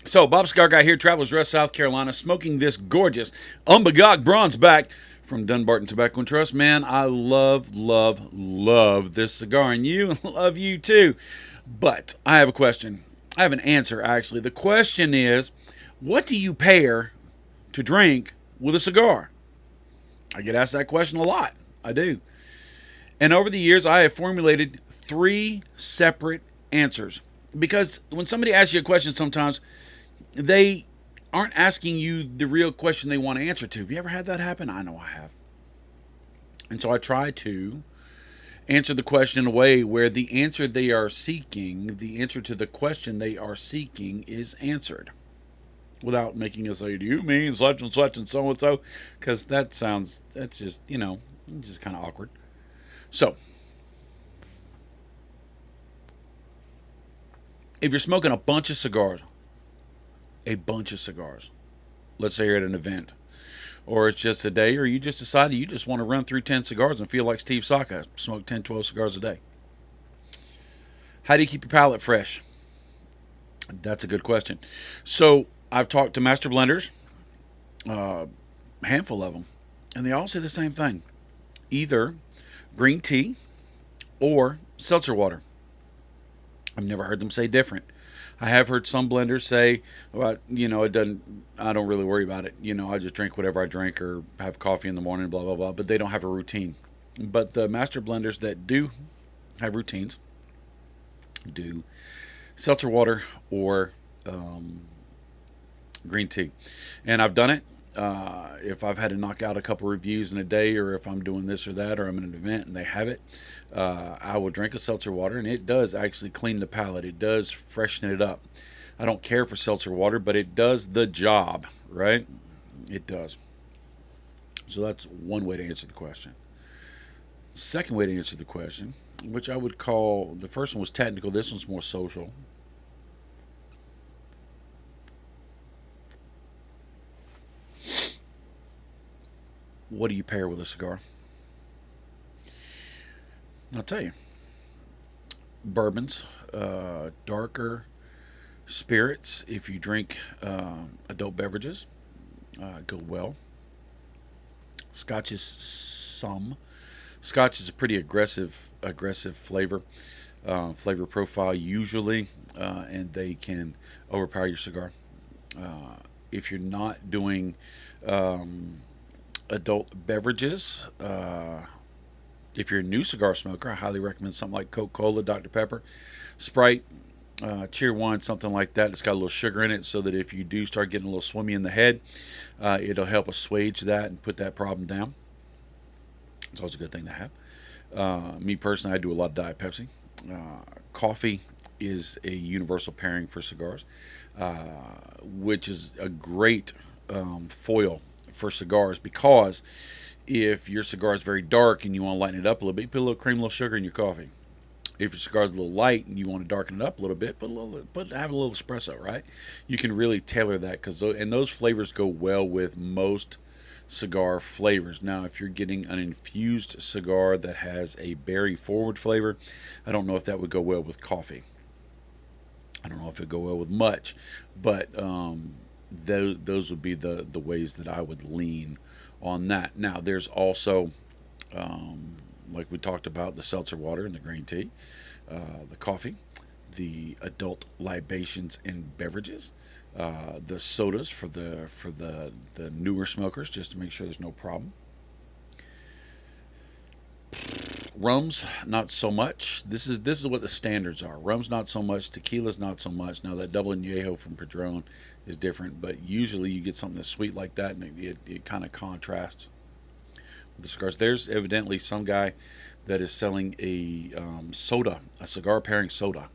So, Bob Cigar Guy here, Travelers Rest, South Carolina, smoking this gorgeous Umbagog Bronzeback from Dunbarton Tobacco and Trust. Man, I love this cigar, and you love you too. But I have a question. I have an answer, actually. The question is, what do you pair to drink with a cigar? I get asked that question a lot. I do. And over the years, I have formulated three separate answers. Because when somebody asks you a question, sometimes they aren't asking you the real question they want to answer to. Have you ever had that happen? I know I have. And so I try to answer the question in a way where the answer they are seeking, the answer to the question they are seeking, is answered without making us say, do you mean such and so and so? Because that's just, it's just kind of awkward. So, if you're smoking a bunch of cigars, let's say you're at an event, or it's just a day, or you just decided you just want to run through 10 cigars and feel like Steve Saka, smoke 10, 12 cigars a day. How do you keep your palate fresh? That's a good question. So I've talked to master blenders, a handful of them, and they all say the same thing: either green tea or seltzer water. I've never heard them say different. I have heard some blenders say, well, it doesn't, I don't really worry about it. I just drink whatever I drink or have coffee in the morning, blah, blah, blah. But they don't have a routine. But the master blenders that do have routines do seltzer water or green tea. And I've done it. If I've had to knock out a couple reviews in a day, or if I'm doing this or that, or I'm in an event and they have it, I will drink a seltzer water, and it does actually clean the palate. It does freshen it up. I don't care for seltzer water, but it does the job, right? It does. So that's one way to answer the question. Second way to answer the question, which I would call, the first one was technical, this one's more social. What do you pair with a cigar? I'll tell you. Bourbons, darker spirits, if you drink adult beverages, go well. Scotch is some. Scotch is a pretty aggressive flavor profile usually, and they can overpower your cigar. If you're not doing adult beverages, if you're a new cigar smoker, I highly recommend something like Coca-Cola, Dr. Pepper, Sprite, Cheer One, something like that. It's got a little sugar in it, so that if you do start getting a little swimmy in the head, it'll help assuage that and put that problem down. It's always a good thing to have. Me personally, I do a lot of Diet Pepsi. Coffee is a universal pairing for cigars, which is a great foil for cigars, because if your cigar is very dark and you want to lighten it up a little bit, you put a little cream, a little sugar in your coffee. If your cigar is a little light and you want to darken it up a little bit, have a little espresso, right? You can really tailor that, and those flavors go well with most cigar flavors. Now, if you're getting an infused cigar that has a berry forward flavor, I don't know if that would go well with coffee. I don't know if it would go well with much, but those would be the ways that I would lean on that. Now, there's also, like we talked about, the seltzer water and the green tea, the coffee, the adult libations and beverages, the sodas for the newer smokers, just to make sure there's no problem. Rums, not so much. This is what the standards are. Rums, not so much. Tequila's not so much. Now that double añejo from Padron is different, but usually you get something that's sweet like that, and it kind of contrasts with the cigars. There's evidently some guy that is selling a soda, a cigar pairing soda.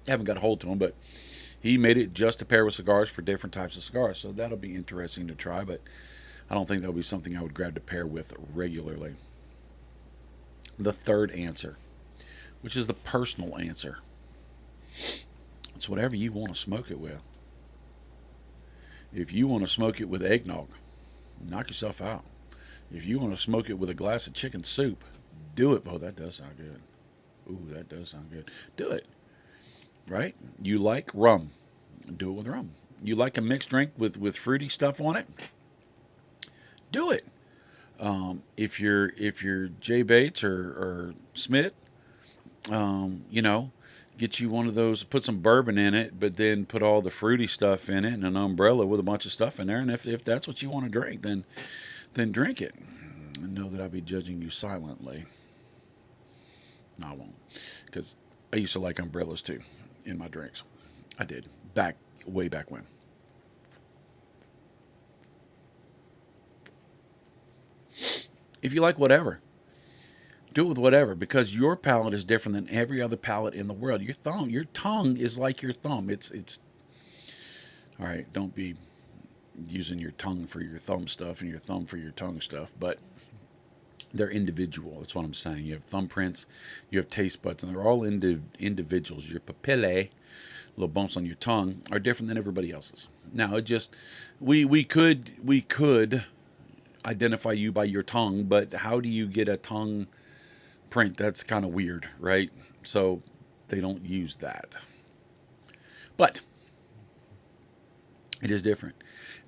I haven't got a hold to him, but he made it just to pair with cigars for different types of cigars. So that'll be interesting to try, but I don't think that'll be something I would grab to pair with regularly. The third answer, which is the personal answer, it's whatever you want to smoke it with. If you want to smoke it with eggnog, knock yourself out. If you want to smoke it with a glass of chicken soup, do it. Oh, that does sound good. Ooh, that does sound good. Do it. right? You like rum, do it with rum. You like a mixed drink with fruity stuff on it, do it. If you're Jay Bates or Smith, you know, get you one of those, put some bourbon in it, but then put all the fruity stuff in it and an umbrella with a bunch of stuff in there. And if that's what you want to drink, then drink it. And know that I'll be judging you silently. No, I won't, because I used to like umbrellas too in my drinks. I did back way back when. If you like whatever, do it with whatever because your palate is different than every other palate in the world. Your tongue is like your thumb. It's all right. Don't be using your tongue for your thumb stuff and your thumb for your tongue stuff, but they're individual. That's what I'm saying. You have thumbprints, you have taste buds, and they're all individuals. Your papillae, little bumps on your tongue, are different than everybody else's. Now, it just we could identify you by your tongue, but how do you get a tongue print? That's kind of weird, right? So they don't use that. But it is different.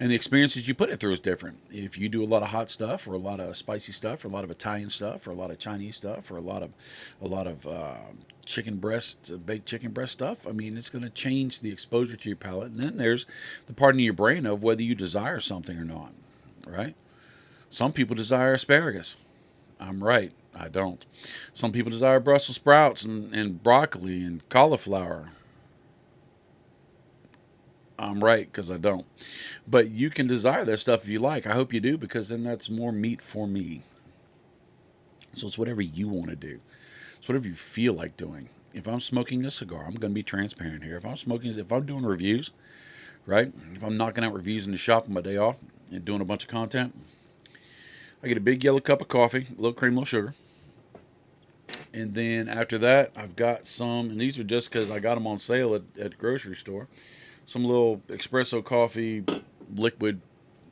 And the experiences you put it through is different. If you do a lot of hot stuff, or a lot of spicy stuff, or a lot of Italian stuff, or a lot of Chinese stuff, or a lot of chicken breast, baked chicken breast stuff, I mean, it's going to change the exposure to your palate. And then there's the part in your brain of whether you desire something or not, right? Some people desire asparagus. I'm right. I don't. Some people desire Brussels sprouts and broccoli and cauliflower. I'm right because I don't. But you can desire that stuff if you like. I hope you do because then that's more meat for me. So it's whatever you want to do. It's whatever you feel like doing. If I'm smoking a cigar, I'm going to be transparent here. If I'm doing reviews, right? If I'm knocking out reviews in the shop on my day off and doing a bunch of content, I get a big yellow cup of coffee, a little cream, a little sugar. And then after that, I've got some, and these are just because I got them on sale at the grocery store. Some little espresso coffee, liquid,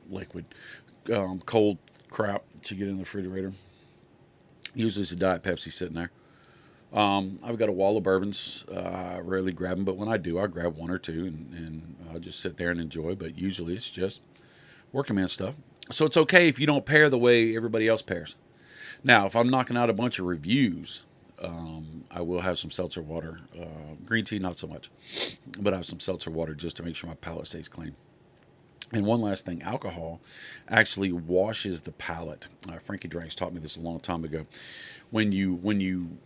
liquid, cold crap that you get in the refrigerator. Usually it's a Diet Pepsi sitting there. I've got a wall of bourbons. I rarely grab them, but when I do, I grab one or two and I'll just sit there and enjoy. But usually it's just working man stuff. So it's okay if you don't pair the way everybody else pairs. Now, if I'm knocking out a bunch of reviews, I will have some seltzer water. Green tea, not so much, but I have some seltzer water just to make sure my palate stays clean. And one last thing, alcohol actually washes the palate. Frankie Drinks taught me this a long time ago. When you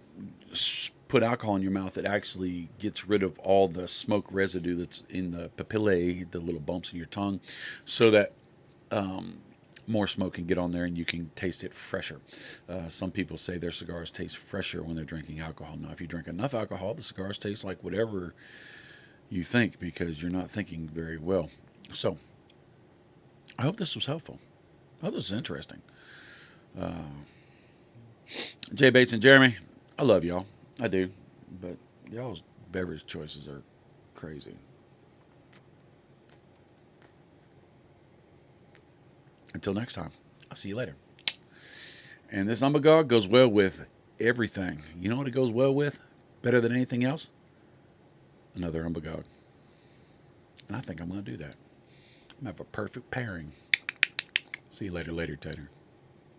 put alcohol in your mouth, it actually gets rid of all the smoke residue that's in the papillae, the little bumps in your tongue, so that more smoke can get on there and you can taste it fresher. Some people say their cigars taste fresher when they're drinking alcohol. Now, if you drink enough alcohol, the cigars taste like whatever you think because you're not thinking very well. So, I hope this was helpful. I hope this is interesting. Jay Bates and Jeremy, I love y'all. I do. But y'all's beverage choices are crazy. Until next time, I'll see you later. And this umbergog goes well with everything. You know what it goes well with? Better than anything else? Another umbergog. And I think I'm going to do that. I'm going to have a perfect pairing. See you later, tater.